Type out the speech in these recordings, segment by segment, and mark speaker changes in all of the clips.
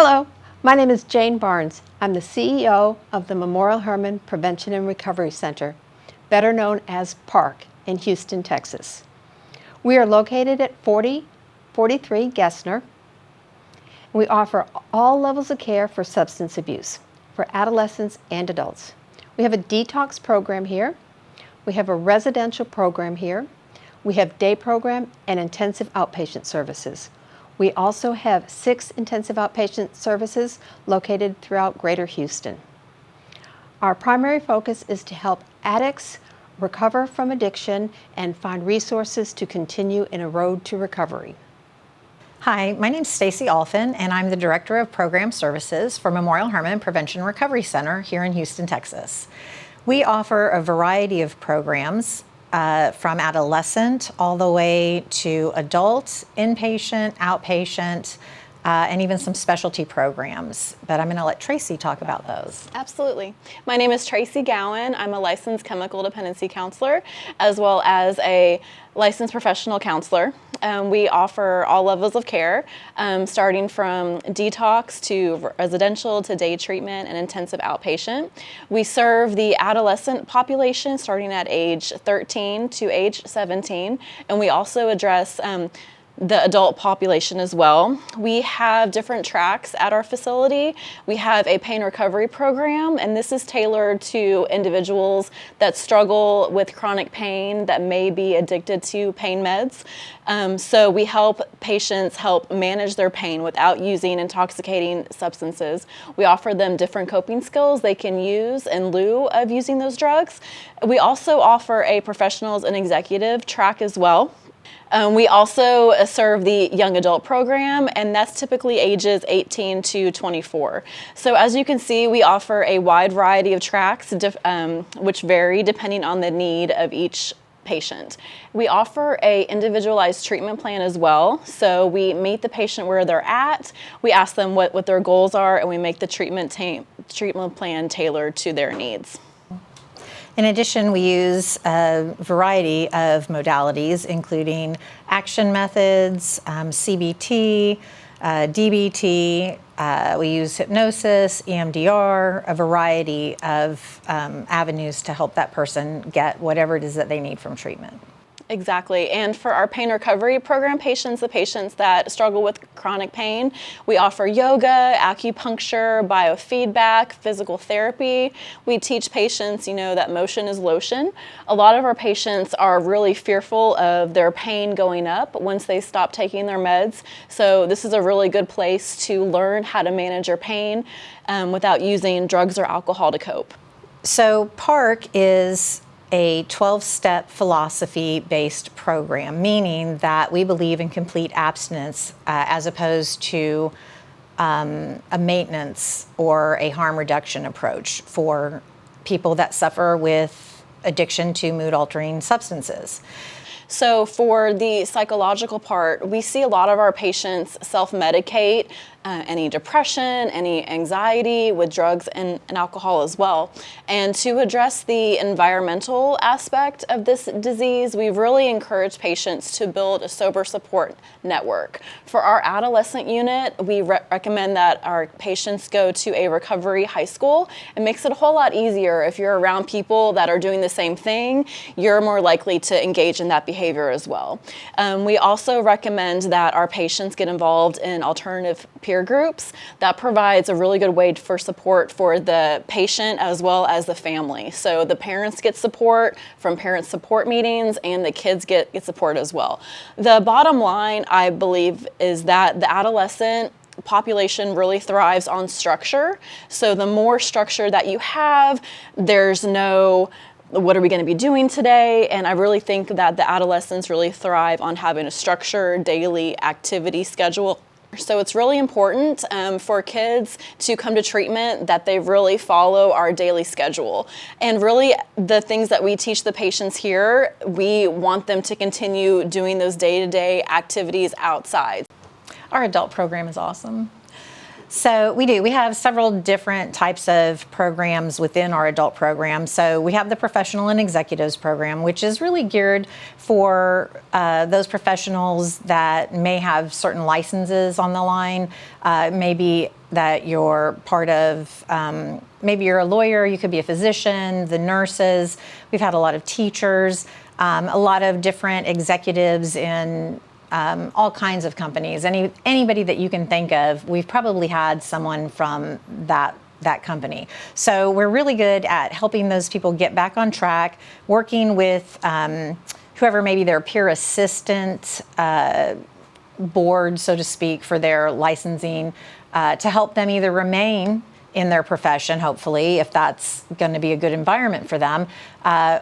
Speaker 1: Hello, my name is Jane Barnes. I'm the CEO of the Memorial Hermann Prevention and Recovery Center, better known as PARC in Houston, Texas. We are located at 4043 Gessner. We offer all levels of care for substance abuse for adolescents and adults. We have a detox program here. We have a residential program here. We have day program and intensive outpatient services. We also have 6 intensive outpatient services located throughout Greater Houston. Our primary focus is to help addicts recover from addiction and find resources to continue in a road to recovery.
Speaker 2: Hi, my name is Stacie Allphin, and I'm the Director of Program Services for Memorial Hermann Prevention and Recovery Center here in Houston, Texas. We offer a variety of programs from adolescent all the way to adult, inpatient, outpatient, and even some specialty programs. But I'm going to let Traci talk about those.
Speaker 3: Absolutely. My name is Traci Gauen. I'm a licensed chemical dependency counselor as well as a licensed professional counselor. We offer all levels of care, starting from detox to residential to day treatment and intensive outpatient. We serve the adolescent population starting at age 13 to age 17, and we also address the adult population as well. We have different tracks at our facility. We have a pain recovery program, and this is tailored to individuals that struggle with chronic pain that may be addicted to pain meds. So we help patients help manage their pain without using intoxicating substances. We offer them different coping skills they can use in lieu of using those drugs. We also offer a professionals and executive track as well. We also serve the young adult program, and that's typically ages 18 to 24. So as you can see, we offer a wide variety of tracks, which vary depending on the need of each patient. We offer a individualized treatment plan as well. So we meet the patient where they're at, we ask them what their goals are, and we make the treatment plan tailored to their needs.
Speaker 2: In addition, we use a variety of modalities, including action methods, CBT, DBT, we use hypnosis, EMDR, a variety of avenues to help that person get whatever it is that they need from treatment.
Speaker 3: Exactly. And for our pain recovery program patients, the patients that struggle with chronic pain, we offer yoga, acupuncture, biofeedback, physical therapy. We teach patients, that motion is lotion. A lot of our patients are really fearful of their pain going up once they stop taking their meds. So this is a really good place to learn how to manage your pain without using drugs or alcohol to cope.
Speaker 2: So PARC is a 12-step philosophy-based program, meaning that we believe in complete abstinence as opposed to a maintenance or a harm reduction approach for people that suffer with addiction to mood-altering substances.
Speaker 3: So for the psychological part, we see a lot of our patients self-medicate any depression, any anxiety with drugs and alcohol as well. And to address the environmental aspect of this disease, we really encourage patients to build a sober support network. For our adolescent unit, we recommend that our patients go to a recovery high school. It makes it a whole lot easier if you're around people that are doing the same thing. You're more likely to engage in that behavior as well. We also recommend that our patients get involved in alternative peer groups. That provides a really good way for support for the patient as well as the family. So the parents get support from parent support meetings, and the kids get support as well. The bottom line, I believe, is that the adolescent population really thrives on structure. So the more structure that you have, there's no what are we going to be doing today? And I really think that the adolescents really thrive on having a structured daily activity schedule. So it's really important for kids to come to treatment that they really follow our daily schedule. And really the things that we teach the patients here, we want them to continue doing those day-to-day activities outside.
Speaker 2: Our adult program is awesome. So we do. We have several different types of programs within our adult program. So we have the professional and executives program, which is really geared for those professionals that may have certain licenses on the line. Maybe that you're part of, maybe you're a lawyer, you could be a physician, the nurses. We've had a lot of teachers, a lot of different executives in all kinds of companies. Anybody that you can think of, we've probably had someone from that company. So we're really good at helping those people get back on track, working with whoever maybe their peer assistant board, so to speak, for their licensing, to help them either remain in their profession, hopefully, if that's going to be a good environment for them,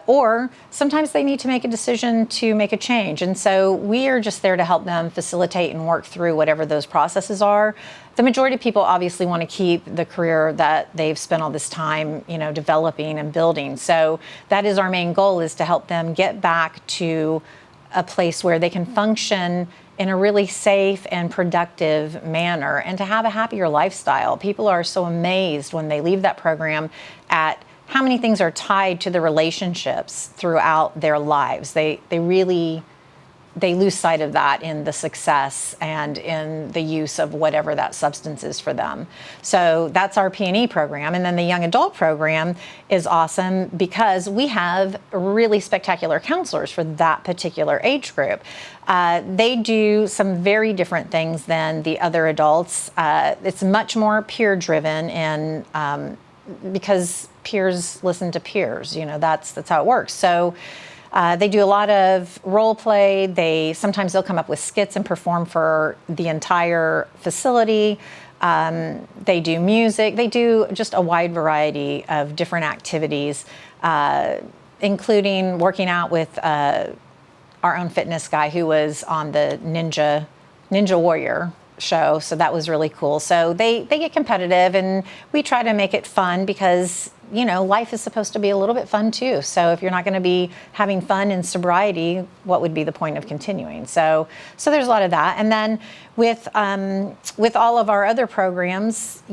Speaker 2: or sometimes they need to make a decision to make a change. And so we are just there to help them facilitate and work through whatever those processes are. The majority of people obviously want to keep the career that they've spent all this time, developing and building. So that is our main goal, is to help them get back to a place where they can function in a really safe and productive manner and to have a happier lifestyle. People are so amazed when they leave that program at how many things are tied to the relationships throughout their lives. They lose sight of that in the success and in the use of whatever that substance is for them. So that's our P&E program. And then the young adult program is awesome because we have really spectacular counselors for that particular age group. They do some very different things than the other adults. It's much more peer-driven, and because peers listen to peers, that's how it works. So they do a lot of role play. Sometimes they'll come up with skits and perform for the entire facility. They do music. They do just a wide variety of different activities, including working out with our own fitness guy who was on the Ninja Warrior show. So that was really cool. So they get competitive, and we try to make it fun because life is supposed to be a little bit fun too. So if you're not going to be having fun in sobriety, what would be the point of continuing? So there's a lot of that. And then with all of our other programs,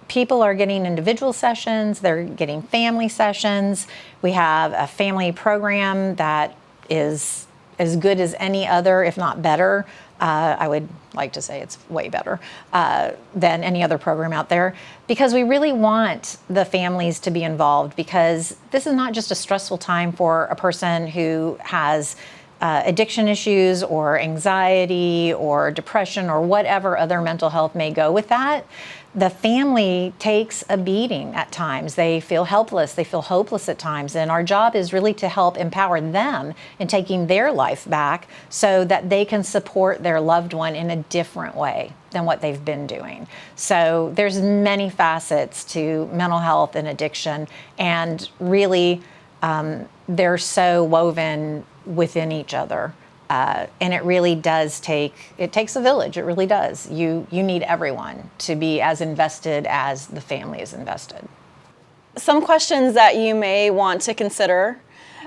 Speaker 2: people are getting individual sessions, they're getting family sessions. We have a family program that is as good as any other, if not better. I would like to say it's way better than any other program out there, because we really want the families to be involved, because this is not just a stressful time for a person who has addiction issues or anxiety or depression or whatever other mental health may go with that. The family takes a beating at times. They feel helpless. They feel hopeless at times. And our job is really to help empower them in taking their life back so that they can support their loved one in a different way than what they've been doing. So there's many facets to mental health and addiction, and really they're so woven within each other. And it really does takes a village. It really does. You need everyone to be as invested as the family is invested.
Speaker 3: Some questions that you may want to consider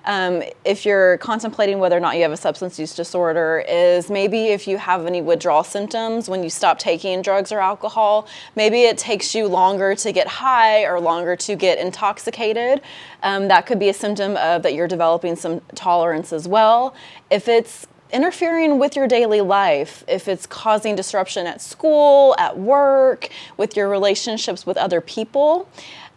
Speaker 3: if you're contemplating whether or not you have a substance use disorder is maybe if you have any withdrawal symptoms when you stop taking drugs or alcohol. Maybe it takes you longer to get high or longer to get intoxicated. That could be a symptom of that you're developing some tolerance as well. If it's interfering with your daily life, if it's causing disruption at school, at work, with your relationships with other people,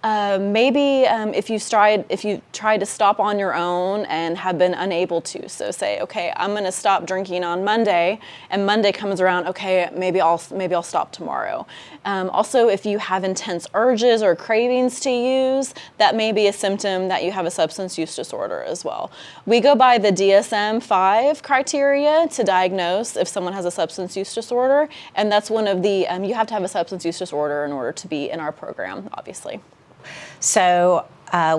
Speaker 3: maybe if you tried to stop on your own and have been unable to. So say, okay, I'm going to stop drinking on Monday, and Monday comes around, okay, maybe I'll stop tomorrow. Also, if you have intense urges or cravings to use, that may be a symptom that you have a substance use disorder as well. We go by the DSM-5 criteria to diagnose if someone has a substance use disorder, and that's one of the, you have to have a substance use disorder in order to be in our program, obviously.
Speaker 2: So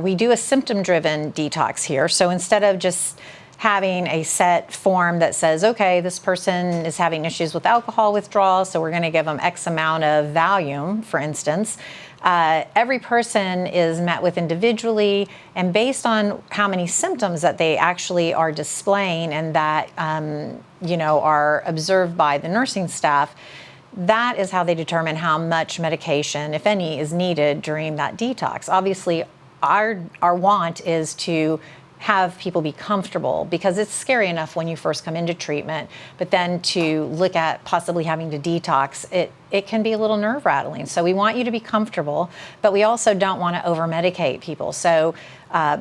Speaker 2: we do a symptom-driven detox here. So instead of just having a set form that says, okay, this person is having issues with alcohol withdrawal, so we're going to give them X amount of Valium, for instance, every person is met with individually, and based on how many symptoms that they actually are displaying and that are observed by the nursing staff, that is how they determine how much medication, if any, is needed during that detox. Obviously, our want is to have people be comfortable, because it's scary enough when you first come into treatment, but then to look at possibly having to detox, it can be a little nerve-rattling. So we want you to be comfortable, but we also don't want to over-medicate people. So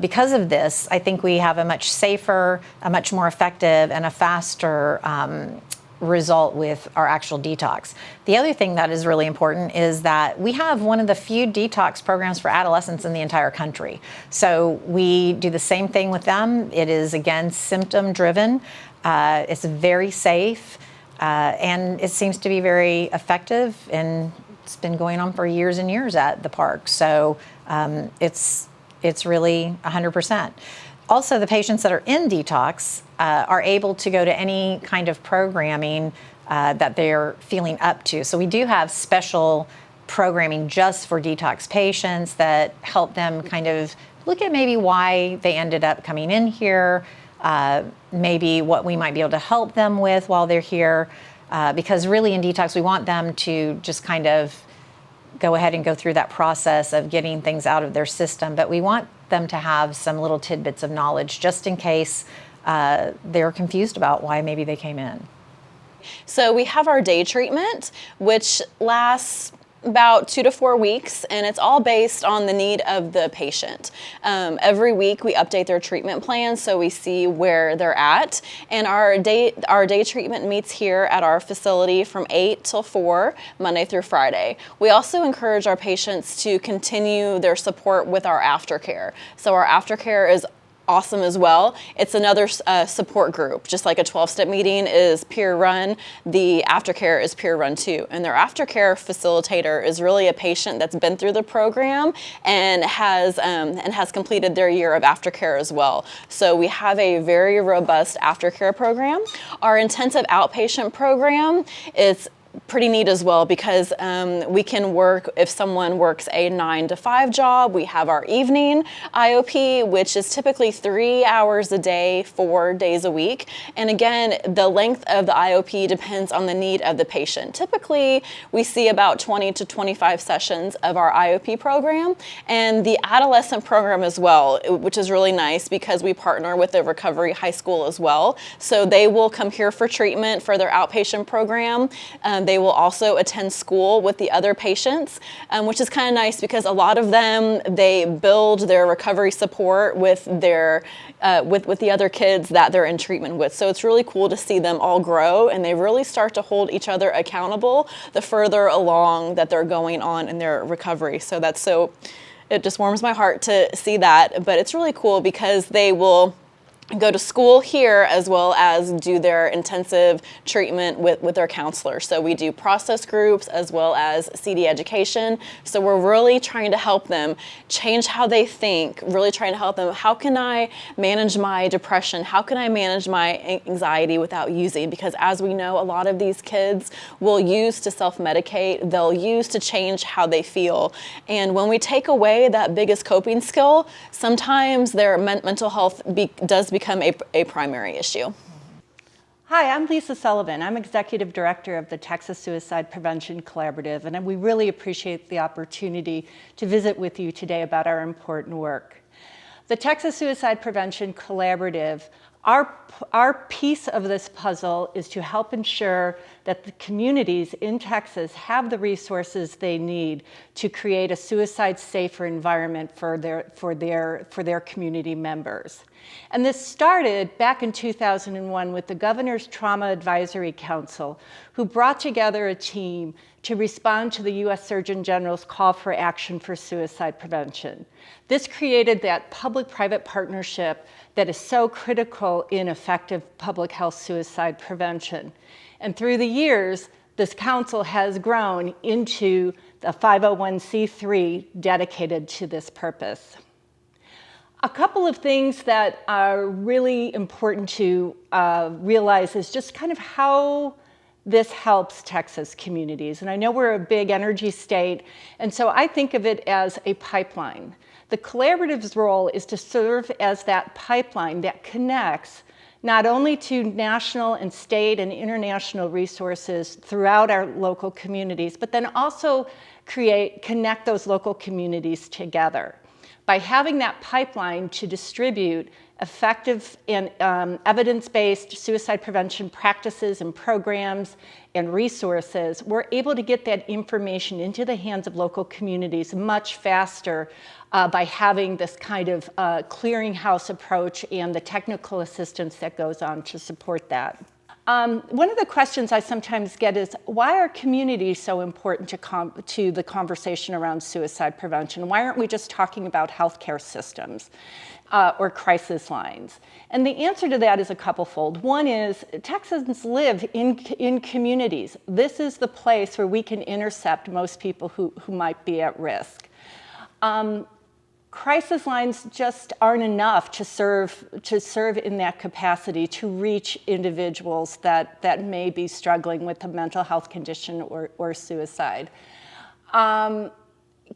Speaker 2: because of this, I think we have a much safer, a much more effective, and a faster result with our actual detox. The other thing that is really important is that we have one of the few detox programs for adolescents in the entire country. So we do the same thing with them. It is, again, symptom driven. It's very safe, and it seems to be very effective, and it's been going on for years and years at the PARC. So it's really 100%. Also, the patients that are in detox are able to go to any kind of programming that they're feeling up to. So we do have special programming just for detox patients that help them kind of look at maybe why they ended up coming in here, maybe what we might be able to help them with while they're here. Because really in detox, we want them to just kind of go ahead and go through that process of getting things out of their system. But we want them to have some little tidbits of knowledge just in case they're confused about why maybe they came in.
Speaker 3: So we have our day treatment, which lasts about 2 to 4 weeks, and it's all based on the need of the patient. Every week we update their treatment plan so we see where they're at, and our day treatment meets here at our facility from 8 till 4, Monday through Friday. We also encourage our patients to continue their support with our aftercare. So our aftercare is awesome as well. It's another support group. Just like a 12-step meeting is peer run, the aftercare is peer run too. And their aftercare facilitator is really a patient that's been through the program and has completed their year of aftercare as well. So we have a very robust aftercare program. Our intensive outpatient program is pretty neat as well, because we can work, if someone works a 9 to 5 job, we have our evening IOP, which is typically 3 hours a day, 4 days a week. And again, the length of the IOP depends on the need of the patient. Typically, we see about 20 to 25 sessions of our IOP program, and the adolescent program as well, which is really nice because we partner with the Recovery High School as well. So they will come here for treatment for their outpatient program. They will also attend school with the other patients, which is kind of nice because a lot of them, they build their recovery support with their with the other kids that they're in treatment with. So it's really cool to see them all grow, and they really start to hold each other accountable the further along that they're going on in their recovery. So it just warms my heart to see that. But it's really cool because they will go to school here as well as do their intensive treatment with their counselor. So we do process groups as well as CD education. So we're really trying to help them change how they think, really trying to help them, how can I manage my depression? How can I manage my anxiety without using? Because as we know, a lot of these kids will use to self-medicate, they'll use to change how they feel. And when we take away that biggest coping skill, sometimes their mental health does become a primary issue.
Speaker 4: Hi, I'm Lisa Sullivan. I'm Executive Director of the Texas Suicide Prevention Collaborative, and we really appreciate the opportunity to visit with you today about our important work. The Texas Suicide Prevention Collaborative, our piece of this puzzle is to help ensure that the communities in Texas have the resources they need to create a suicide-safer environment for their community members. And this started back in 2001 with the Governor's Trauma Advisory Council, who brought together a team to respond to the U.S. Surgeon General's call for action for suicide prevention. This created that public-private partnership that is so critical in effective public health suicide prevention. And through the years, this council has grown into the 501c3 dedicated to this purpose. A couple of things that are really important to realize is just kind of how this helps Texas communities. And I know we're a big energy state, and so I think of it as a pipeline. The collaborative's role is to serve as that pipeline that connects not only to national and state and international resources throughout our local communities, but then also connect those local communities together. By having that pipeline to distribute effective and evidence-based suicide prevention practices and programs and resources, we're able to get that information into the hands of local communities much faster by having this kind of clearinghouse approach and the technical assistance that goes on to support that. One of the questions I sometimes get is, why are communities so important to the conversation around suicide prevention? Why aren't we just talking about healthcare systems or crisis lines? And the answer to that is a couple-fold. One is, Texans live in communities. This is the place where we can intercept most people who might be at risk. Crisis lines just aren't enough to serve in that capacity to reach individuals that may be struggling with a mental health condition or suicide.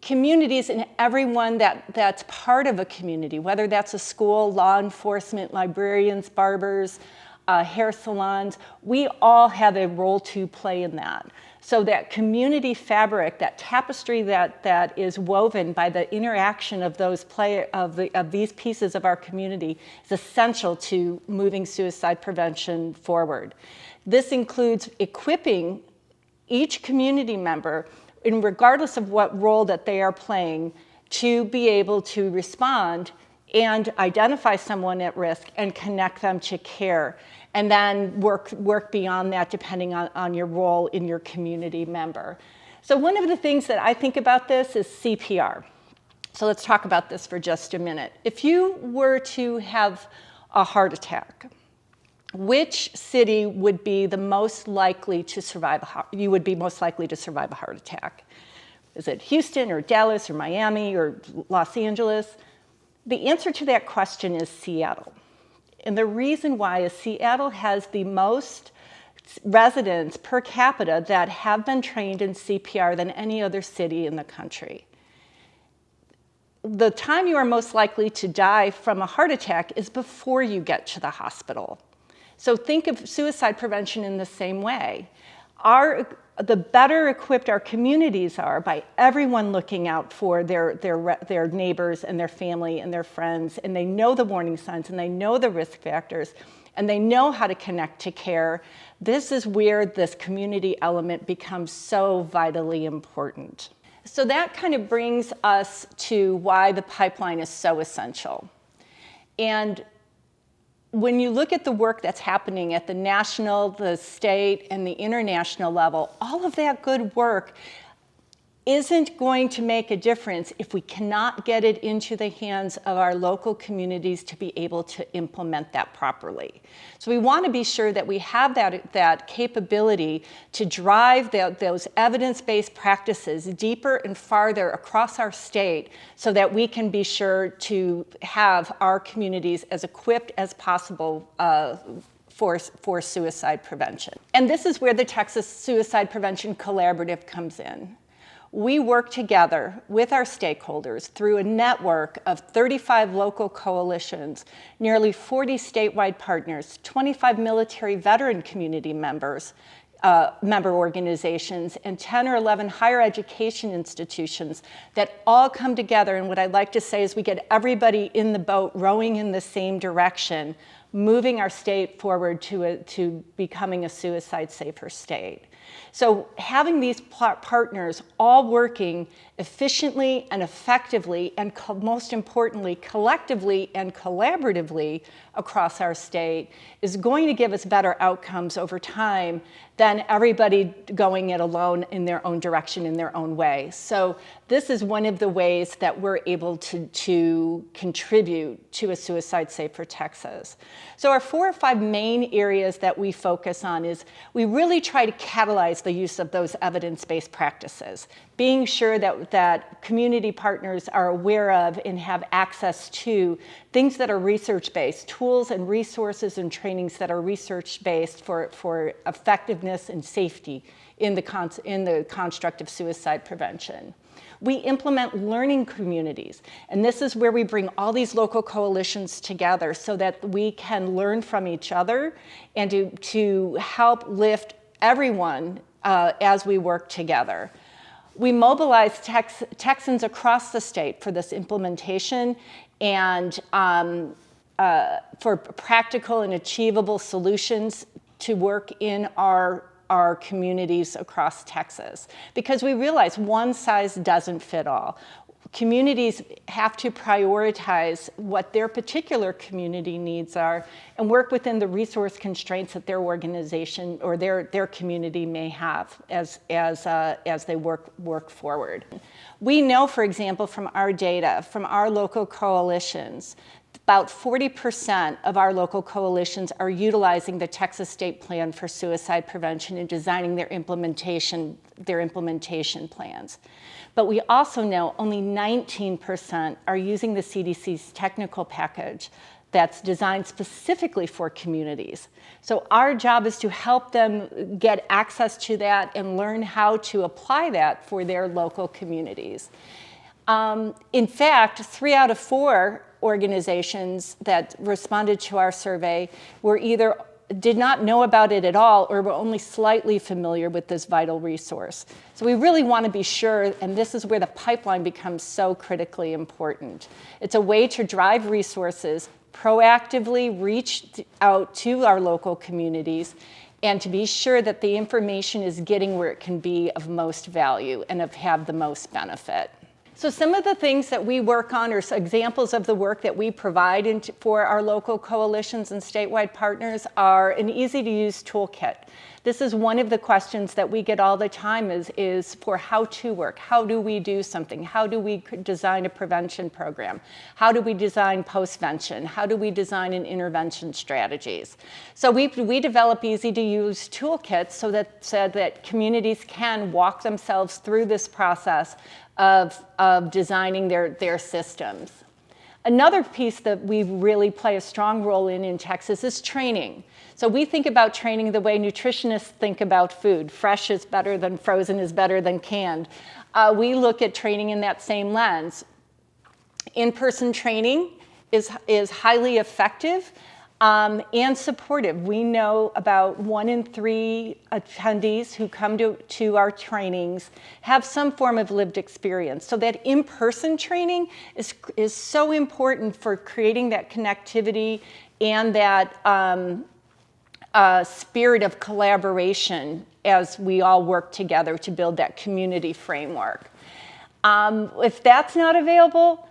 Speaker 4: Communities and everyone that's part of a community, whether that's a school, law enforcement, librarians, barbers, hair salons, we all have a role to play in that. So that community fabric, that tapestry that is woven by the interaction of these pieces of our community is essential to moving suicide prevention forward. This includes equipping each community member, regardless of what role that they are playing, to be able to respond and identify someone at risk and connect them to care. And then work beyond that depending on your role in your community member. So one of the things that I think about this is CPR. So let's talk about this for just a minute. If you were to have a heart attack, which city would be the most likely to survive you would be most likely to survive a heart attack? Is it Houston or Dallas or Miami or Los Angeles? The answer to that question is Seattle. And the reason why is Seattle has the most residents per capita that have been trained in CPR than any other city in the country. The time you are most likely to die from a heart attack is before you get to the hospital. So think of suicide prevention in the same way. The better equipped our communities are by everyone looking out for their neighbors and their family and their friends, and they know the warning signs and they know the risk factors and they know how to connect to care, this is where this community element becomes so vitally important. So that kind of brings us to why the pipeline is so essential. And when you look at the work that's happening at the national, the state, and the international level, all of that good work isn't going to make a difference if we cannot get it into the hands of our local communities to be able to implement that properly. So we want to be sure that we have that capability to drive those evidence-based practices deeper and farther across our state so that we can be sure to have our communities as equipped as possible for suicide prevention. And this is where the Texas Suicide Prevention Collaborative comes in. We work together with our stakeholders through a network of 35 local coalitions, nearly 40 statewide partners, 25 military veteran community members, member organizations, and 10 or 11 higher education institutions that all come together. And what I'd like to say is we get everybody in the boat rowing in the same direction, moving our state forward to becoming a suicide-safer state. So having these partners all working efficiently and effectively, and most importantly, collectively and collaboratively across our state is going to give us better outcomes over time than everybody going it alone in their own direction, in their own way. So this is one of the ways that we're able to contribute to a suicide-safer Texas. So our 4 or 5 main areas that we focus on is we really try to catalyze the use of those evidence-based practices, being sure that community partners are aware of and have access to things that are research-based, tools and resources and trainings that are research-based for effectiveness awareness and safety in the construct of suicide prevention. We implement learning communities, and this is where we bring all these local coalitions together so that we can learn from each other and to help lift everyone as we work together. We mobilize Texans across the state for this implementation and for practical and achievable solutions to work in our communities across Texas, because we realize one size doesn't fit all. Communities have to prioritize what their particular community needs are and work within the resource constraints that their organization or their community may have as they work forward. We know, for example, from our data, from our local coalitions, about 40% of our local coalitions are utilizing the Texas State Plan for Suicide Prevention and designing their implementation plans. But we also know only 19% are using the CDC's technical package that's designed specifically for communities. So our job is to help them get access to that and learn how to apply that for their local communities. In fact, 3 out of 4 organizations that responded to our survey were either did not know about it at all or were only slightly familiar with this vital resource. So we really want to be sure, and this is where the pipeline becomes so critically important. It's a way to drive resources, proactively reach out to our local communities, and to be sure that the information is getting where it can be of most value and have the most benefit. So some of the things that we work on are examples of the work that we provide for our local coalitions and statewide partners are an easy-to-use toolkit. This is one of the questions that we get all the time is for how-to work. How do we do something? How do we design a prevention program? How do we design postvention? How do we design an intervention strategies? So we develop easy-to-use toolkits so that communities can walk themselves through this process of designing their systems. Another piece that we really play a strong role in Texas is training. So we think about training the way nutritionists think about food. Fresh is better than frozen is better than canned. We look at training in that same lens. In-person training is highly effective and supportive. We know about 1 in 3 attendees who come to our trainings have some form of lived experience. So that in-person training is so important for creating that connectivity and that spirit of collaboration as we all work together to build that community framework. If that's not available,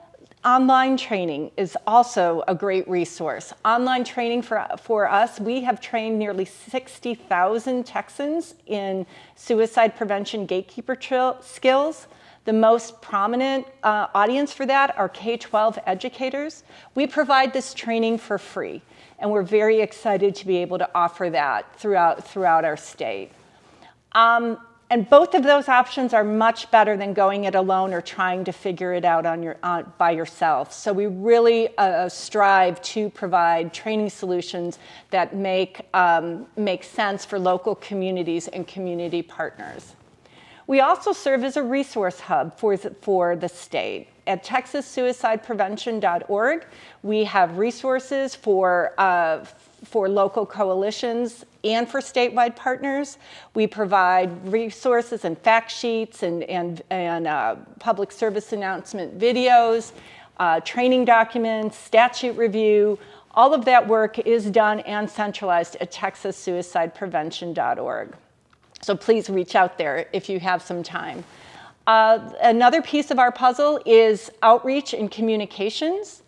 Speaker 4: online training is also a great resource. Online training for us, we have trained nearly 60,000 Texans in suicide prevention gatekeeper skills. The most prominent audience for that are K-12 educators. We provide this training for free, and we're very excited to be able to offer that throughout our state. And both of those options are much better than going it alone or trying to figure it out by yourself. So we really strive to provide training solutions that make sense for local communities and community partners. We also serve as a resource hub for the state. At texassuicideprevention.org, we have resources for local coalitions and for statewide partners. We provide resources and fact sheets and public service announcement videos, training documents, statute review. All of that work is done and centralized at texassuicideprevention.org. So please reach out there if you have some time. Another piece of our puzzle is outreach and communications.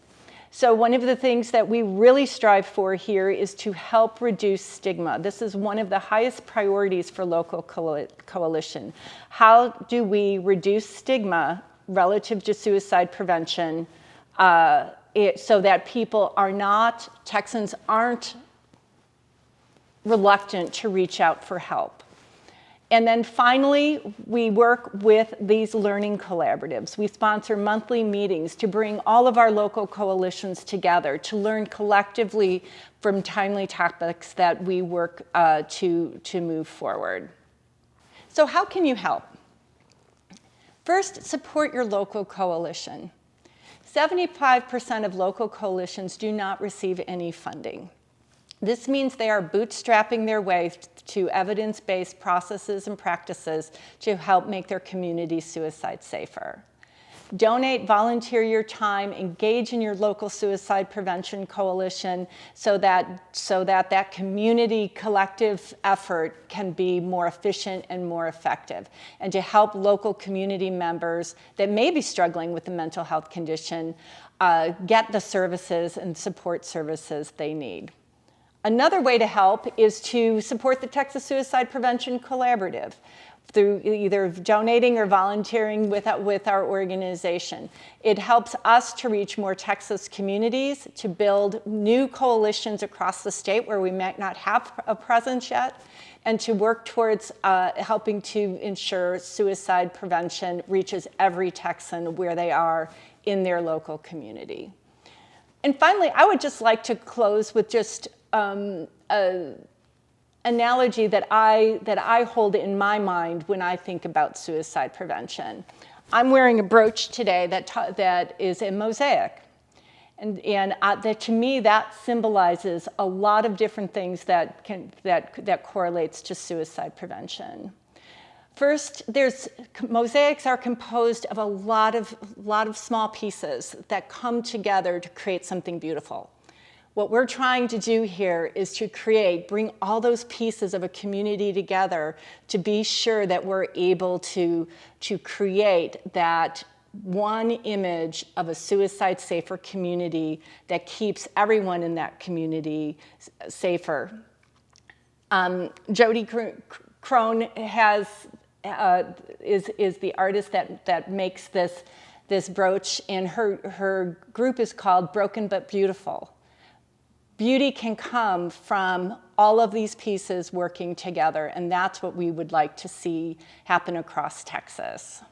Speaker 4: So one of the things that we really strive for here is to help reduce stigma. This is one of the highest priorities for local coalition. How do we reduce stigma relative to suicide prevention so that Texans aren't reluctant to reach out for help? And then finally, we work with these learning collaboratives. We sponsor monthly meetings to bring all of our local coalitions together to learn collectively from timely topics that we work to move forward. So how can you help? First, support your local coalition. 75% of local coalitions do not receive any funding. This means they are bootstrapping their way to evidence-based processes and practices to help make their community suicide safer. Donate, volunteer your time, engage in your local suicide prevention coalition so that community collective effort can be more efficient and more effective, and to help local community members that may be struggling with a mental health condition get the services and support services they need. Another way to help is to support the Texas Suicide Prevention Collaborative through either donating or volunteering with our organization. It helps us to reach more Texas communities, to build new coalitions across the state where we might not have a presence yet, and to work towards helping to ensure suicide prevention reaches every Texan where they are in their local community. And finally, I would just like to close with just an analogy that I hold in my mind when I think about suicide prevention. I'm wearing a brooch today that is a mosaic. And that, to me, that symbolizes a lot of different things that correlates to suicide prevention. First, mosaics are composed of a lot of small pieces that come together to create something beautiful. What we're trying to do here is to bring all those pieces of a community together to be sure that we're able to create that one image of a suicide-safer community that keeps everyone in that community safer. Jody Crone is the artist that makes this brooch, and her group is called Broken But Beautiful. Beauty can come from all of these pieces working together, and that's what we would like to see happen across Texas.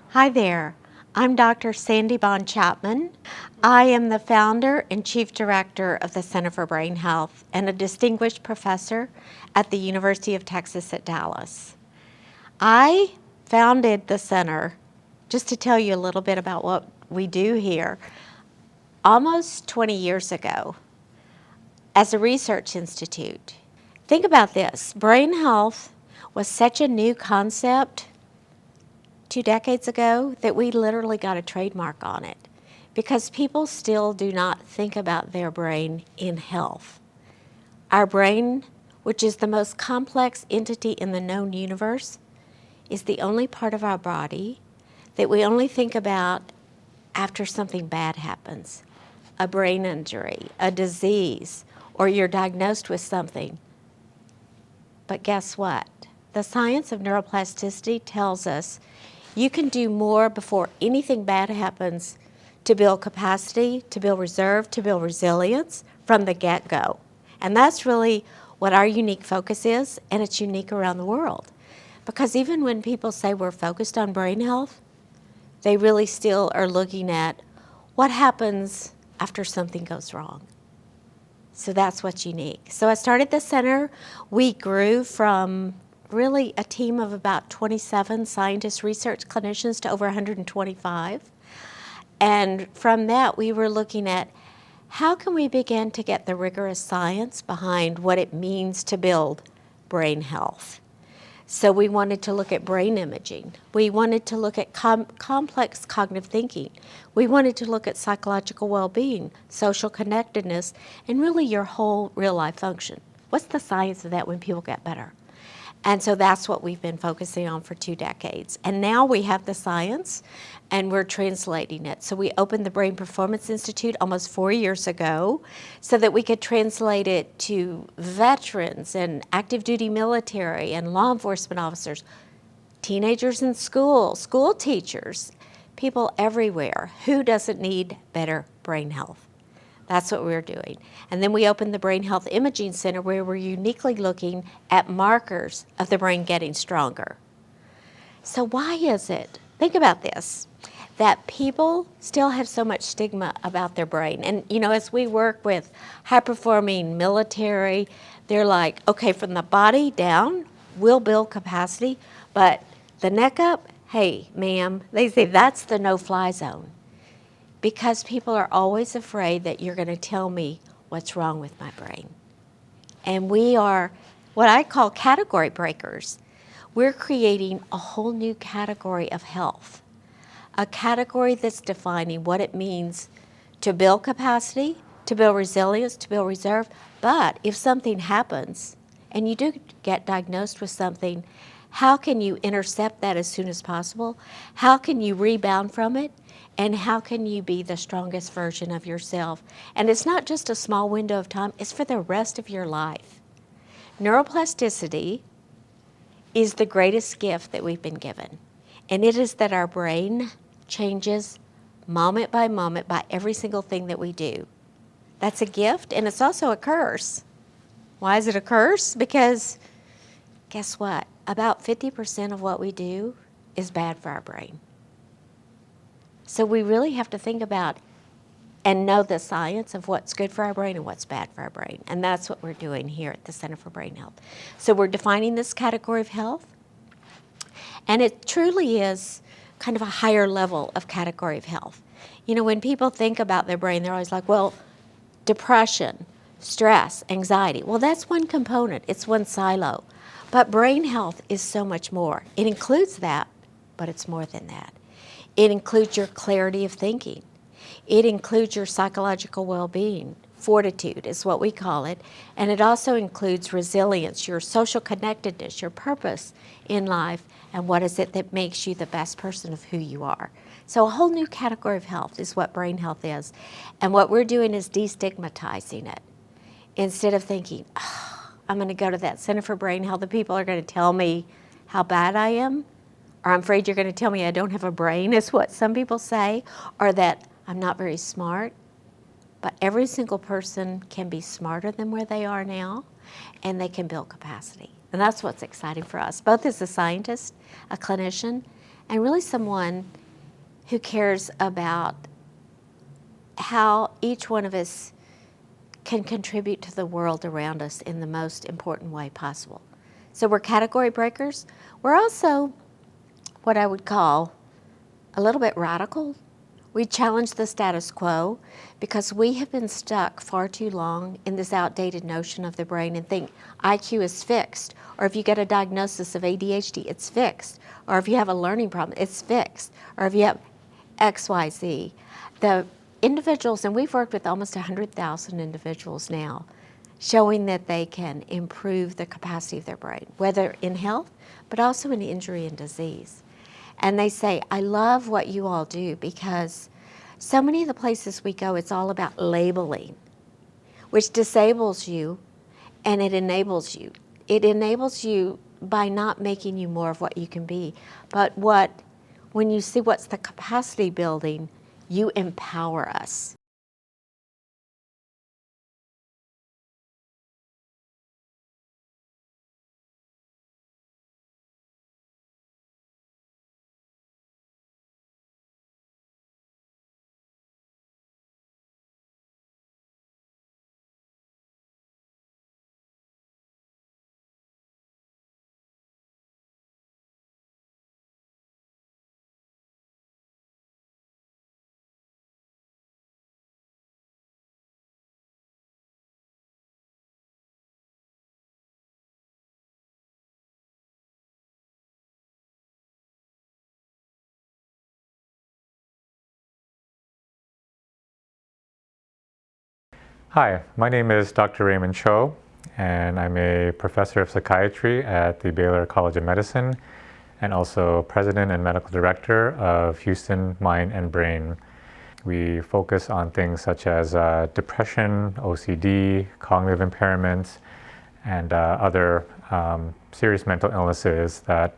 Speaker 5: Hi there, I'm Dr. Sandy Bond Chapman. I am the founder and chief director of the Center for Brain Health and a distinguished professor at the University of Texas at Dallas. I founded the center, just to tell you a little bit about what we do here, almost 20 years ago as a research institute. Think about this, brain health was such a new concept 2 decades ago that we literally got a trademark on it because people still do not think about their brain in health. Our brain, which is the most complex entity in the known universe, is the only part of our body that we only think about after something bad happens, a brain injury, a disease, or you're diagnosed with something. But guess what? The science of neuroplasticity tells us you can do more before anything bad happens to build capacity, to build reserve, to build resilience from the get-go. And that's really what our unique focus is, and it's unique around the world. Because even when people say we're focused on brain health, they really still are looking at what happens after something goes wrong. So that's what's unique. So I started the center. We grew from really a team of about 27 scientists, research clinicians to over 125. And from that, we were looking at how can we begin to get the rigorous science behind what it means to build brain health. So we wanted to look at brain imaging. We wanted to look at complex cognitive thinking. We wanted to look at psychological well-being, social connectedness, and really your whole real-life function. What's the science of that when people get better? And so that's what we've been focusing on for 2 decades. And now we have the science, and we're translating it. So we opened the Brain Performance Institute almost 4 years ago so that we could translate it to veterans and active duty military and law enforcement officers, teenagers in school, school teachers, people everywhere. Who doesn't need better brain health? That's what we're doing. And then we opened the Brain Health Imaging Center where we're uniquely looking at markers of the brain getting stronger. So why is it, think about this, that people still have so much stigma about their brain? And you know, as we work with high-performing military, they're like, okay, from the body down, we'll build capacity, but the neck up, hey, ma'am, they say that's the no-fly zone. Because people are always afraid that you're going to tell me what's wrong with my brain. And we are what I call category breakers. We're creating a whole new category of health, a category that's defining what it means to build capacity, to build resilience, to build reserve. But if something happens and you do get diagnosed with something, how can you intercept that as soon as possible? How can you rebound from it? And how can you be the strongest version of yourself? And it's not just a small window of time, it's for the rest of your life. Neuroplasticity is the greatest gift that we've been given. And it is that our brain changes moment by every single thing that we do. That's a gift, and it's also a curse. Why is it a curse? Because guess what? About 50% of what we do is bad for our brain. So we really have to think about and know the science of what's good for our brain and what's bad for our brain. And that's what we're doing here at the Center for Brain Health. So we're defining this category of health, and it truly is kind of a higher level of category of health. You know, when people think about their brain, they're always like, well, depression, stress, anxiety. Well, that's one component. It's one silo. But brain health is so much more. It includes that, but it's more than that. It includes your clarity of thinking. It includes your psychological well-being. Fortitude is what we call it. And it also includes resilience, your social connectedness, your purpose in life, and what is it that makes you the best person of who you are. So a whole new category of health is what brain health is. And what we're doing is destigmatizing it. Instead of thinking, oh, I'm going to go to that Center for Brain Health, the people are going to tell me how bad I am, or I'm afraid you're going to tell me I don't have a brain, is what some people say, or that I'm not very smart. But every single person can be smarter than where they are now, and they can build capacity. And that's what's exciting for us, both as a scientist, a clinician, and really someone who cares about how each one of us can contribute to the world around us in the most important way possible. So we're category breakers. We're also what I would call a little bit radical. We challenge the status quo because we have been stuck far too long in this outdated notion of the brain and think IQ is fixed, or if you get a diagnosis of ADHD, it's fixed, or if you have a learning problem, it's fixed, or if you have XYZ. The individuals, and we've worked with almost 100,000 individuals now, showing that they can improve the capacity of their brain, whether in health, but also in injury and disease. And they say, I love what you all do because so many of the places we go, it's all about labeling, which disables you and it enables you. It enables you by not making you more of what you can be. But when you see what's the capacity building, you empower us.
Speaker 6: Hi, my name is Dr. Raymond Cho, and I'm a professor of psychiatry at the Baylor College of Medicine and also president and medical director of Houston Mind and Brain. We focus on things such as depression, OCD, cognitive impairments, and other serious mental illnesses that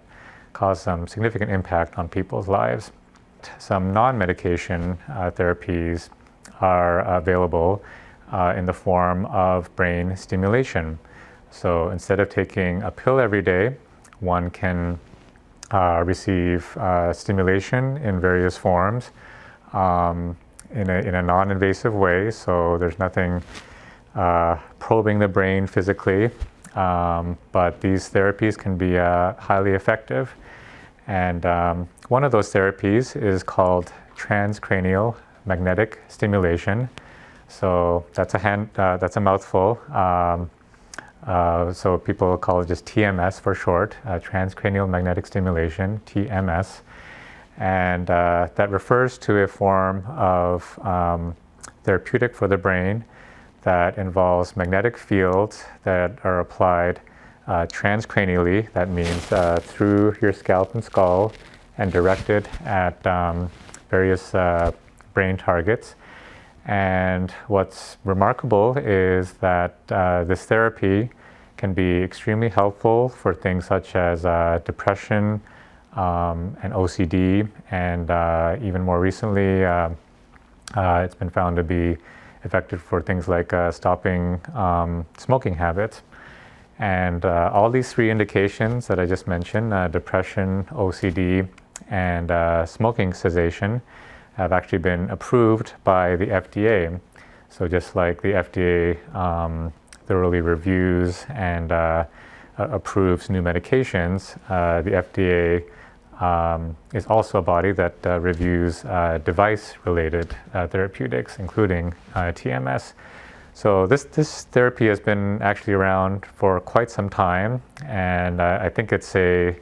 Speaker 6: cause some significant impact on people's lives. Some non-medication therapies are available in the form of brain stimulation. So instead of taking a pill every day, one can receive stimulation in various forms in a non-invasive way. So there's nothing probing the brain physically, but these therapies can be highly effective. And one of those therapies is called transcranial magnetic stimulation. So that's a mouthful. So people call it just TMS for short, transcranial magnetic stimulation, TMS. And that refers to a form of therapeutic for the brain that involves magnetic fields that are applied transcranially. That means through your scalp and skull and directed at various brain targets. And what's remarkable is that this therapy can be extremely helpful for things such as depression and OCD, and even more recently, it's been found to be effective for things like stopping smoking habits. And all these three indications that I just mentioned, depression, OCD, and smoking cessation, have actually been approved by the FDA. So just like the FDA thoroughly reviews and approves new medications, the FDA is also a body that reviews device-related therapeutics, including TMS. So this therapy has been actually around for quite some time, and I think it's a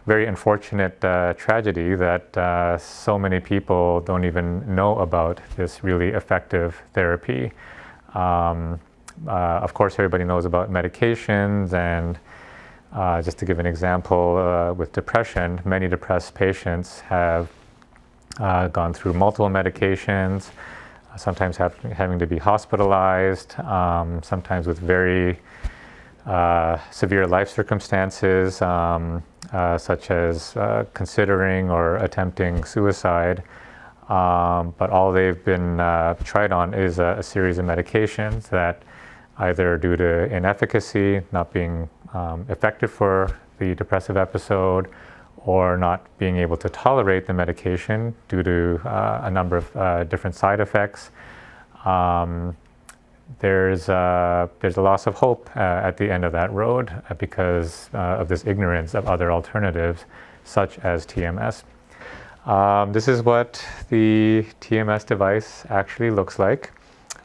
Speaker 6: very unfortunate tragedy that so many people don't even know about this really effective therapy. Of course, everybody knows about medications, and just to give an example, with depression, many depressed patients have gone through multiple medications, sometimes having to be hospitalized, sometimes with very severe life circumstances, such as considering or attempting suicide. But all they've been tried on is a series of medications that either due to inefficacy, not being effective for the depressive episode, or not being able to tolerate the medication due to a number of different side effects. There's a loss of hope at the end of that road because of this ignorance of other alternatives, such as TMS. This is what the TMS device actually looks like.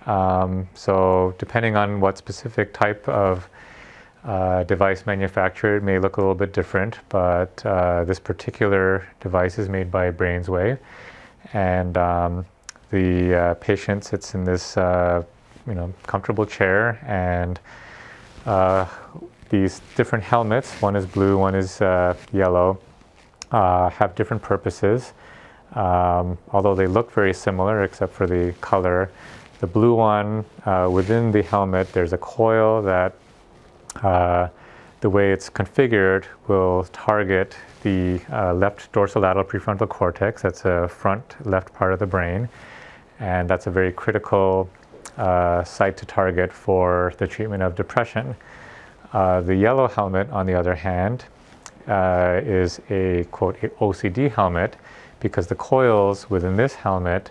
Speaker 6: So depending on what specific type of device manufacturer, it may look a little bit different, but this particular device is made by BrainsWave, and the patient sits in this comfortable chair, and these different helmets, one is blue, one is yellow, have different purposes, although they look very similar except for the color. The blue one, within the helmet, there's a coil that the way it's configured will target the left dorsolateral prefrontal cortex. That's a front left part of the brain, and that's a very critical site to target for the treatment of depression. The yellow helmet, on the other hand, is a quote OCD helmet, because the coils within this helmet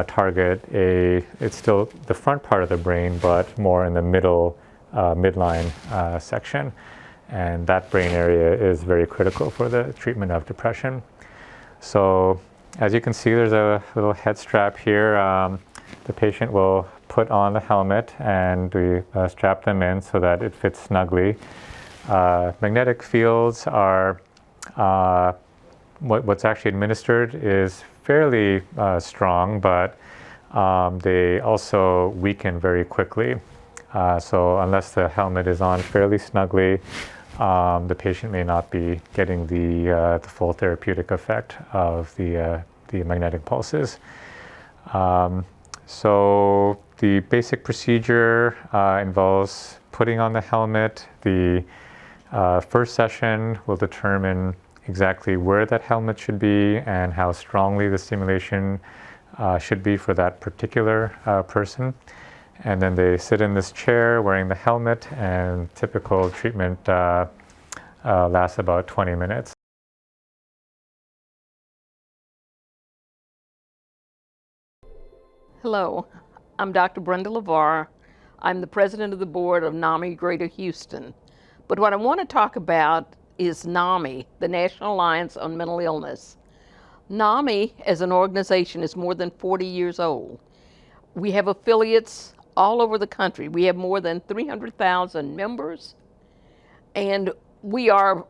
Speaker 6: target it's still the front part of the brain, but more in the midline section, and that brain area is very critical for the treatment of depression. So as you can see, there's a little head strap here. The patient will put on the helmet, and we strap them in so that it fits snugly. Magnetic fields are what's actually administered is fairly strong, but they also weaken very quickly. So unless the helmet is on fairly snugly, the patient may not be getting the full therapeutic effect of the magnetic pulses. So the basic procedure involves putting on the helmet. The first session will determine exactly where that helmet should be and how strongly the stimulation should be for that particular person. And then they sit in this chair wearing the helmet, and typical treatment lasts about 20 minutes.
Speaker 7: Hello, I'm Dr. Brenda LeVar. I'm the president of the board of NAMI Greater Houston. But what I want to talk about is NAMI, the National Alliance on Mental Illness. NAMI as an organization is more than 40 years old. We have affiliates all over the country. We have more than 300,000 members, and we are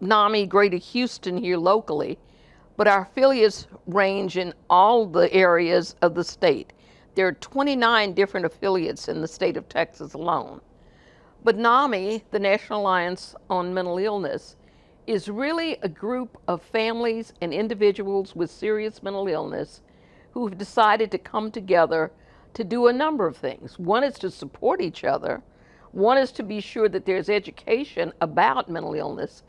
Speaker 7: NAMI Greater Houston here locally, but our affiliates range in all the areas of the state. There are 29 different affiliates in the state of Texas alone. But NAMI, the National Alliance on Mental Illness, is really a group of families and individuals with serious mental illness who have decided to come together to do a number of things. One is to support each other. One is to be sure that there's education about mental illness.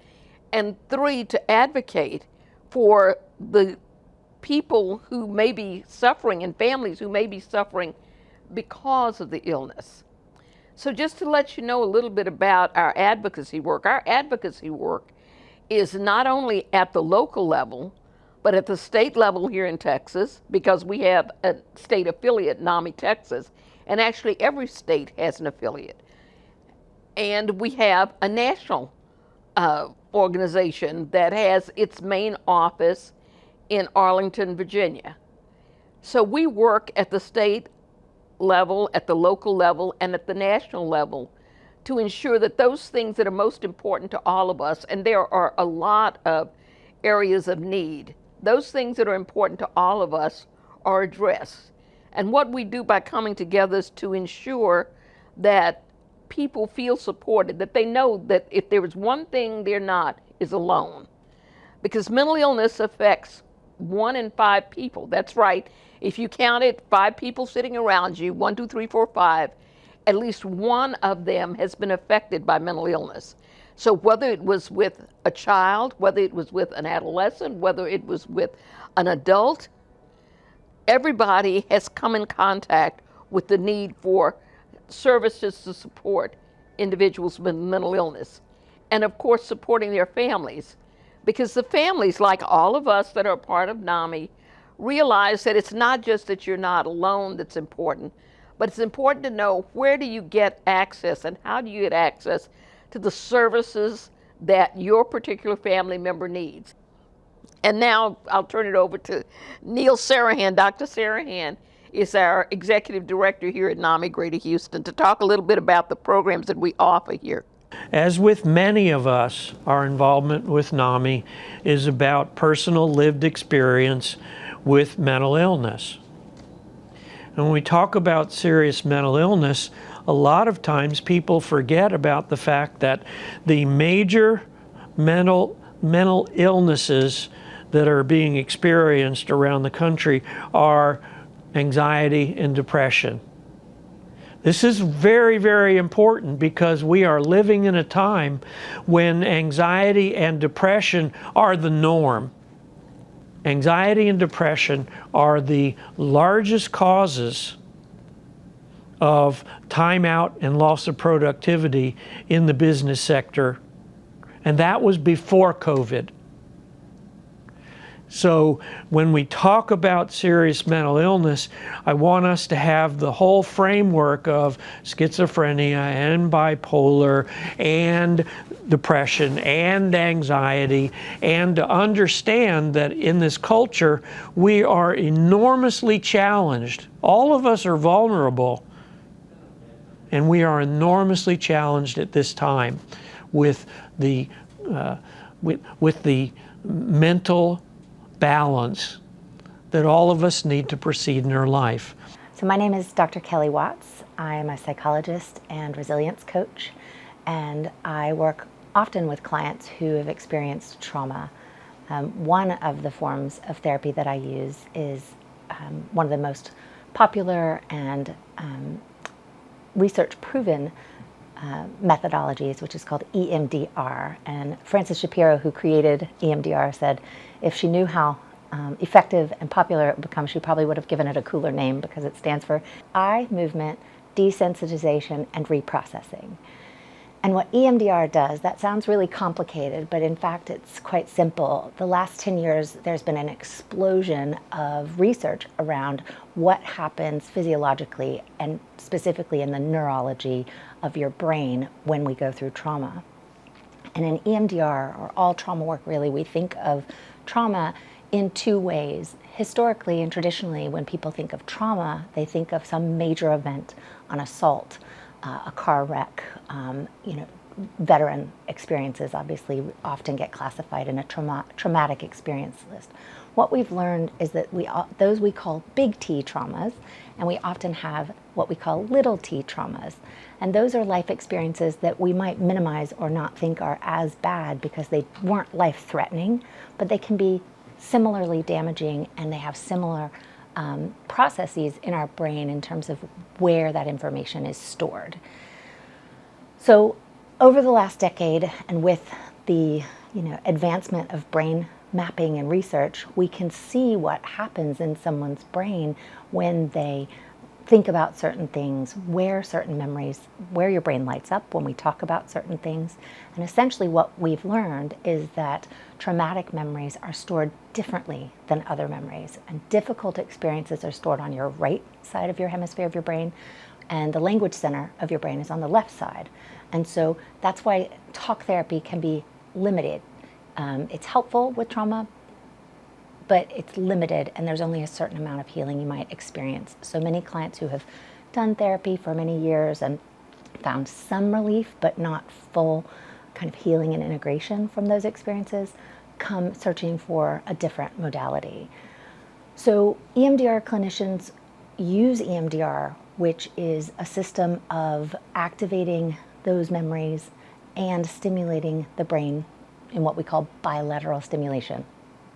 Speaker 7: And three, to advocate for the people who may be suffering and families who may be suffering because of the illness. So just to let you know a little bit about our advocacy work is not only at the local level, but at the state level here in Texas, because we have a state affiliate, NAMI Texas, and actually every state has an affiliate. And we have a national organization that has its main office in Arlington, Virginia. So we work at the state level, at the local level, and at the national level to ensure that those things that are most important to all of us, and there are a lot of areas of need, those things that are important to all of us are addressed. And what we do by coming together is to ensure that people feel supported, that they know that if there is one thing they're not, is alone. Because mental illness affects 1 in 5 people. That's right. If you counted 5 people sitting around you, 1, 2, 3, 4, 5, at least one of them has been affected by mental illness. So whether it was with a child, whether it was with an adolescent, whether it was with an adult, everybody has come in contact with the need for services to support individuals with mental illness. And of course, supporting their families. Because the families, like all of us that are part of NAMI, realize that it's not just that you're not alone that's important, but it's important to know where do you get access and how do you get access to the services that your particular family member needs. And now I'll turn it over to Neil Sarahan. Dr. Sarahan is our executive director here at NAMI Greater Houston to talk a little bit about the programs that we offer here.
Speaker 8: As with many of us, our involvement with NAMI is about personal lived experience with mental illness. And when we talk about serious mental illness, a lot of times people forget about the fact that the major mental illnesses that are being experienced around the country are anxiety and depression. This is very, very important because we are living in a time when anxiety and depression are the norm. Anxiety and depression are the largest causes of timeout and loss of productivity in the business sector, and that was before COVID. So when we talk about serious mental illness, I want us to have the whole framework of schizophrenia and bipolar and depression and anxiety, and to understand that in this culture we are enormously challenged. All of us are vulnerable, and we are enormously challenged at this time with the mental balance that all of us need to proceed in our life.
Speaker 9: So my name is Dr. Kelly Watts. I am a psychologist and resilience coach, and I work often with clients who have experienced trauma. One of the forms of therapy that I use is one of the most popular and research-proven methodologies, which is called EMDR. And Frances Shapiro, who created EMDR, said if she knew how effective and popular it becomes, she probably would have given it a cooler name because it stands for eye movement desensitization and reprocessing. And what EMDR does, that sounds really complicated, but in fact it's quite simple. The last 10 years, there's been an explosion of research around what happens physiologically and specifically in the neurology of your brain when we go through trauma. And in EMDR, or all trauma work really, we think of trauma in two ways. Historically and traditionally, when people think of trauma, they think of some major event, an assault, a car wreck. Veteran experiences obviously often get classified in a traumatic experience list. What we've learned is that those we call big T traumas, and we often have what we call little t traumas. And those are life experiences that we might minimize or not think are as bad because they weren't life-threatening, but they can be similarly damaging, and they have similar processes in our brain in terms of where that information is stored. So over the last decade, and with the advancement of brain mapping and research, we can see what happens in someone's brain when they think about certain things, where certain memories, where your brain lights up when we talk about certain things. And essentially what we've learned is that traumatic memories are stored differently than other memories. And difficult experiences are stored on your right side of your hemisphere of your brain, and the language center of your brain is on the left side. And so that's why talk therapy can be limited. It's helpful with trauma, but it's limited, and there's only a certain amount of healing you might experience. So many clients who have done therapy for many years and found some relief, but not full kind of healing and integration from those experiences, come searching for a different modality. So EMDR clinicians use EMDR, which is a system of activating those memories and stimulating the brain in what we call bilateral stimulation.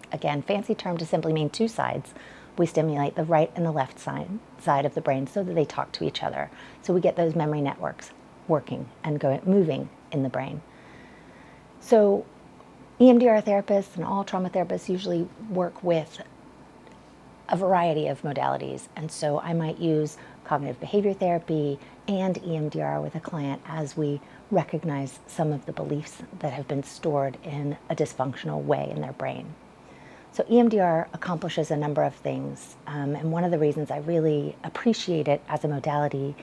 Speaker 9: Again, fancy term to simply mean two sides. We stimulate the right and the left side of the brain so that they talk to each other. So we get those memory networks working and moving in the brain. So EMDR therapists and all trauma therapists usually work with a variety of modalities. And so I might use cognitive behavior therapy and EMDR with a client as we recognize some of the beliefs that have been stored in a dysfunctional way in their brain. So EMDR accomplishes a number of things, and one of the reasons I really appreciate it as a modality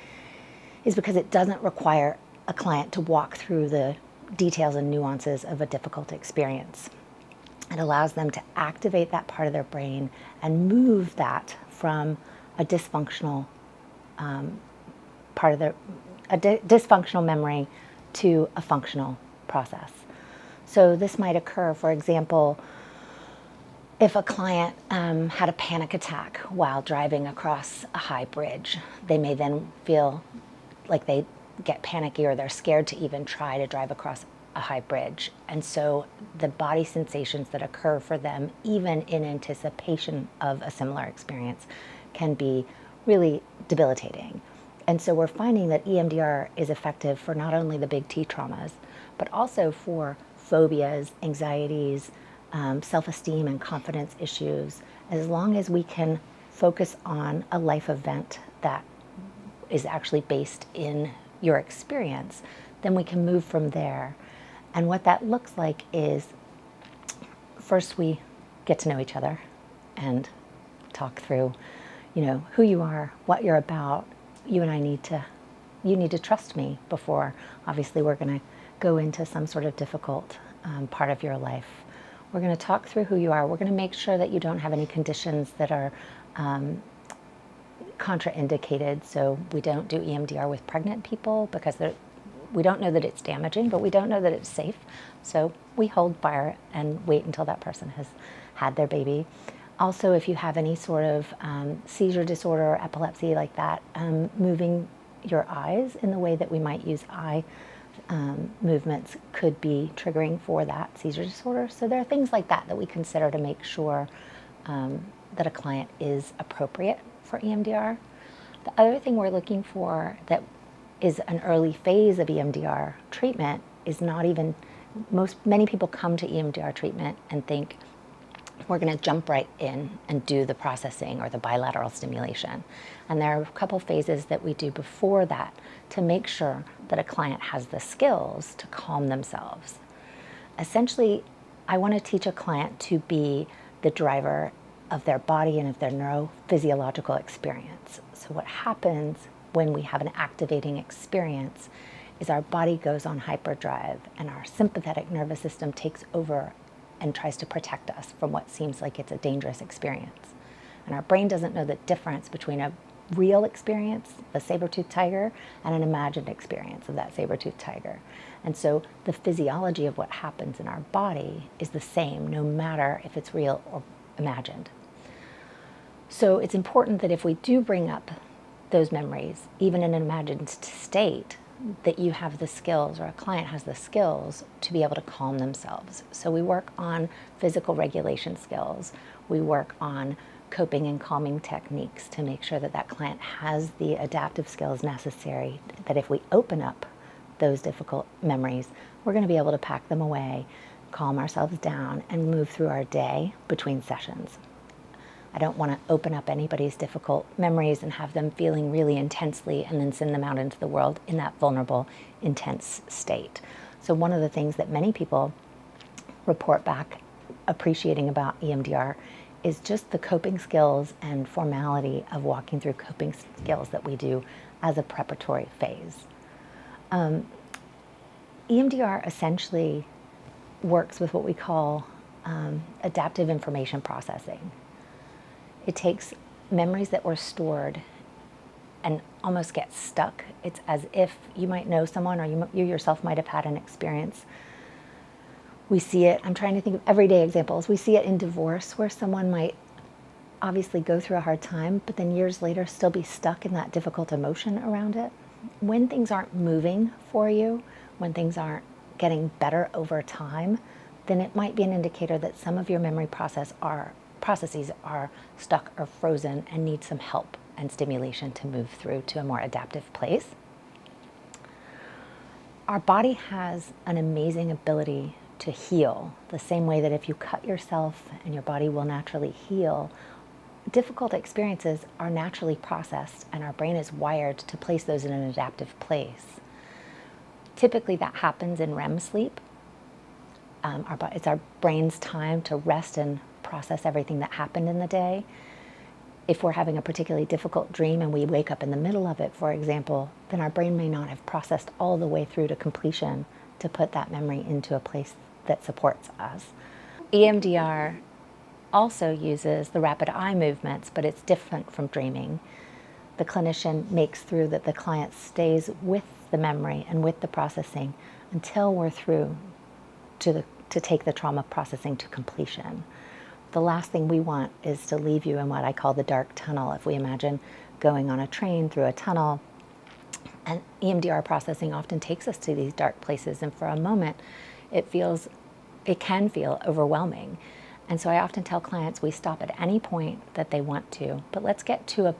Speaker 9: is because it doesn't require a client to walk through the details and nuances of a difficult experience. It allows them to activate that part of their brain and move that from a dysfunctional dysfunctional memory to a functional process. So this might occur, for example, if a client had a panic attack while driving across a high bridge. They may then feel like they get panicky or they're scared to even try to drive across a high bridge. And so the body sensations that occur for them, even in anticipation of a similar experience, can be really debilitating. And so we're finding that EMDR is effective for not only the big T traumas, but also for phobias, anxieties, self-esteem and confidence issues, as long as we can focus on a life event that is actually based in your experience, then we can move from there. And what that looks like is, first we get to know each other and talk through, who you are, what you're about. You need to trust me before, obviously, we're going to go into some sort of difficult part of your life. We're going to talk through who you are. We're going to make sure that you don't have any conditions that are contraindicated. So we don't do EMDR with pregnant people because we don't know that it's damaging, but we don't know that it's safe. So we hold fire and wait until that person has had their baby. Also, if you have any sort of seizure disorder or epilepsy like that, moving your eyes in the way that we might use eye movements could be triggering for that seizure disorder. So there are things like that that we consider to make sure that a client is appropriate for EMDR. The other thing we're looking for that is an early phase of EMDR treatment is not even, many people come to EMDR treatment and think we're going to jump right in and do the processing or the bilateral stimulation. And there are a couple phases that we do before that to make sure that a client has the skills to calm themselves. Essentially, I want to teach a client to be the driver of their body and of their neurophysiological experience. So what happens when we have an activating experience is our body goes on hyperdrive and our sympathetic nervous system takes over and tries to protect us from what seems like it's a dangerous experience. And our brain doesn't know the difference between a real experience, a saber-toothed tiger, and an imagined experience of that saber-toothed tiger. And so the physiology of what happens in our body is the same, no matter if it's real or imagined. So it's important that if we do bring up those memories, even in an imagined state, that you have the skills, or a client has the skills, to be able to calm themselves. So we work on physical regulation skills. We work on coping and calming techniques to make sure that that client has the adaptive skills necessary, that if we open up those difficult memories, we're going to be able to pack them away, calm ourselves down, and move through our day between sessions. I don't want to open up anybody's difficult memories and have them feeling really intensely and then send them out into the world in that vulnerable, intense state. So one of the things that many people report back appreciating about EMDR is just the coping skills and formality of walking through coping skills that we do as a preparatory phase. EMDR essentially works with what we call adaptive information processing. It takes memories that were stored and almost get stuck. It's as if you might know someone, or you yourself might have had an experience. We see it, I'm trying to think of everyday examples. We see it in divorce, where someone might obviously go through a hard time, but then years later still be stuck in that difficult emotion around it. When things aren't moving for you, when things aren't getting better over time, then it might be an indicator that some of your memory processes are stuck or frozen and need some help and stimulation to move through to a more adaptive place. Our body has an amazing ability to heal, the same way that if you cut yourself and your body will naturally heal. Difficult experiences are naturally processed, and our brain is wired to place those in an adaptive place. Typically that happens in REM sleep. It's our brain's time to rest and process everything that happened in the day. If we're having a particularly difficult dream and we wake up in the middle of it, for example, then our brain may not have processed all the way through to completion to put that memory into a place that supports us. EMDR also uses the rapid eye movements, but it's different from dreaming. The clinician makes through that the client stays with the memory and with the processing until we're through to take the trauma processing to completion. The last thing we want is to leave you in what I call the dark tunnel. If we imagine going on a train through a tunnel, and EMDR processing often takes us to these dark places, and for a moment it can feel overwhelming. And so I often tell clients we stop at any point that they want to, but let's get to a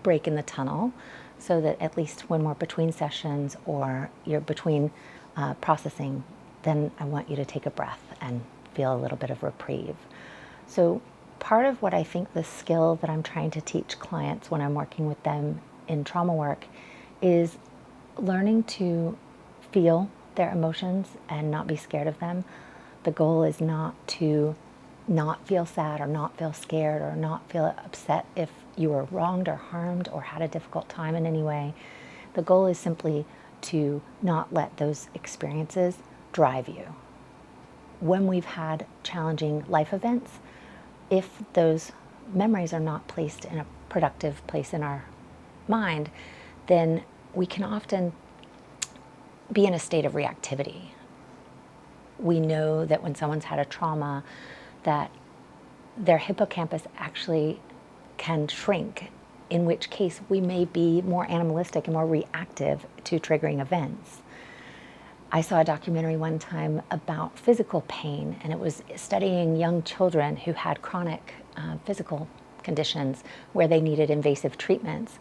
Speaker 9: break in the tunnel so that at least when we're between sessions or you're between processing, then I want you to take a breath and feel a little bit of reprieve. So part of what I think the skill that I'm trying to teach clients when I'm working with them in trauma work is learning to feel their emotions and not be scared of them. The goal is not to not feel sad or not feel scared or not feel upset if you were wronged or harmed or had a difficult time in any way. The goal is simply to not let those experiences drive you. When we've had challenging life events, if those memories are not placed in a productive place in our mind, then we can often be in a state of reactivity. We know that when someone's had a trauma, that their hippocampus actually can shrink, in which case we may be more animalistic and more reactive to triggering events. I saw a documentary one time about physical pain, and it was studying young children who had chronic physical conditions where they needed invasive treatments.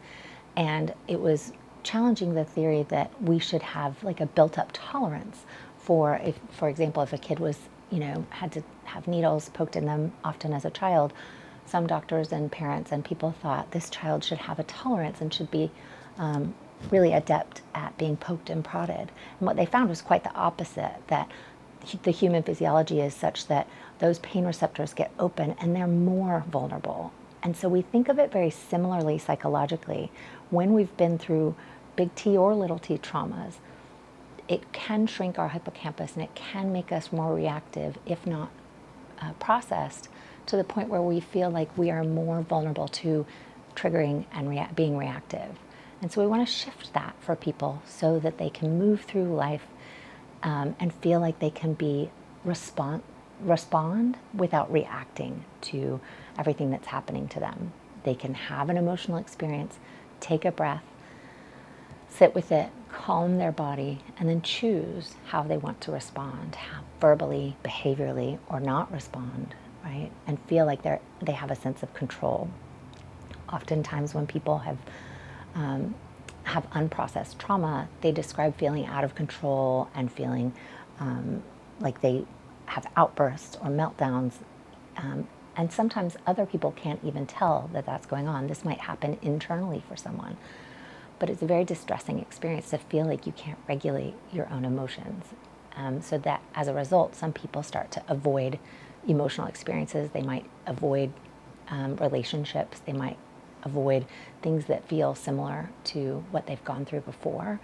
Speaker 9: And it was challenging the theory that we should have like a built-up tolerance for example, if a kid was, had to have needles poked in them often as a child, some doctors and parents and people thought this child should have a tolerance and should be really adept at being poked and prodded. And what they found was quite the opposite, that the human physiology is such that those pain receptors get open and they're more vulnerable. And so we think of it very similarly psychologically. When we've been through big T or little t traumas, it can shrink our hippocampus and it can make us more reactive, if not processed, to the point where we feel like we are more vulnerable to triggering and being reactive. And so we want to shift that for people so that they can move through life and feel like they can be respond without reacting to everything that's happening to them. They can have an emotional experience, take a breath, sit with it, calm their body, and then choose how they want to respond, how verbally, behaviorally, or not respond, right? And feel like they have a sense of control. Oftentimes when people have unprocessed trauma, they describe feeling out of control and feeling like they have outbursts or meltdowns. And sometimes other people can't even tell that that's going on. This might happen internally for someone. But it's a very distressing experience to feel like you can't regulate your own emotions. So that as a result, some people start to avoid emotional experiences. They might avoid relationships. They might avoid things that feel similar to what they've gone through before.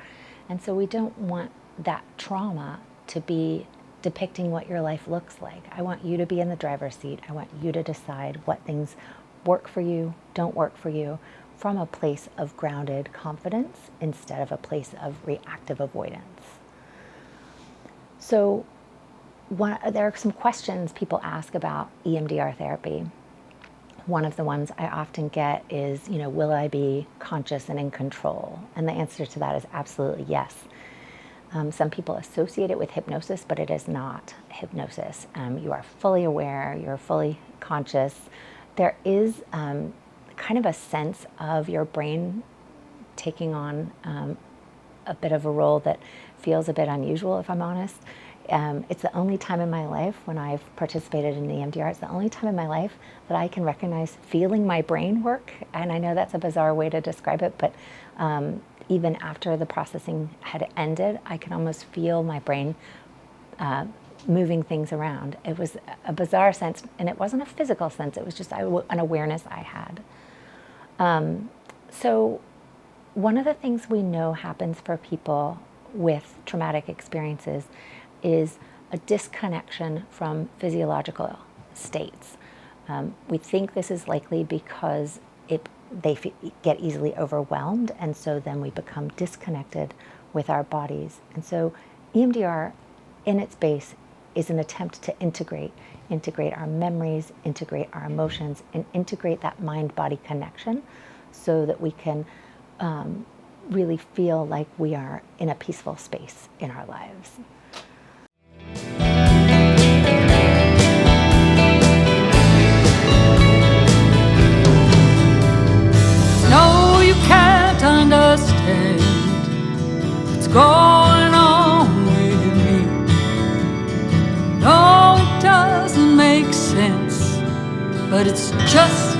Speaker 9: And so we don't want that trauma to be depicting what your life looks like. I want you to be in the driver's seat. I want you to decide what things work for you, don't work for you, from a place of grounded confidence instead of a place of reactive avoidance. So there are some questions people ask about EMDR therapy. One of the ones I often get is, will I be conscious and in control? And the answer to that is absolutely yes. Some people associate it with hypnosis, but it is not hypnosis. You are fully aware, you're fully conscious. There is kind of a sense of your brain taking on a bit of a role that feels a bit unusual, if I'm honest. It's the only time in my life when I've participated in EMDR, it's the only time in my life that I can recognize feeling my brain work. And I know that's a bizarre way to describe it, but even after the processing had ended, I can almost feel my brain moving things around. It was a bizarre sense, and it wasn't a physical sense, it was just an awareness I had. So one of the things we know happens for people with traumatic experiences is a disconnection from physiological states. We think this is likely because they get easily overwhelmed, and so then we become disconnected with our bodies. And so EMDR, in its base, is an attempt to integrate our memories, integrate our emotions, and integrate that mind-body connection so that we can really feel like we are in a peaceful space in our lives.
Speaker 10: No, you can't understand what's going on with me. No, it doesn't make sense, but it's just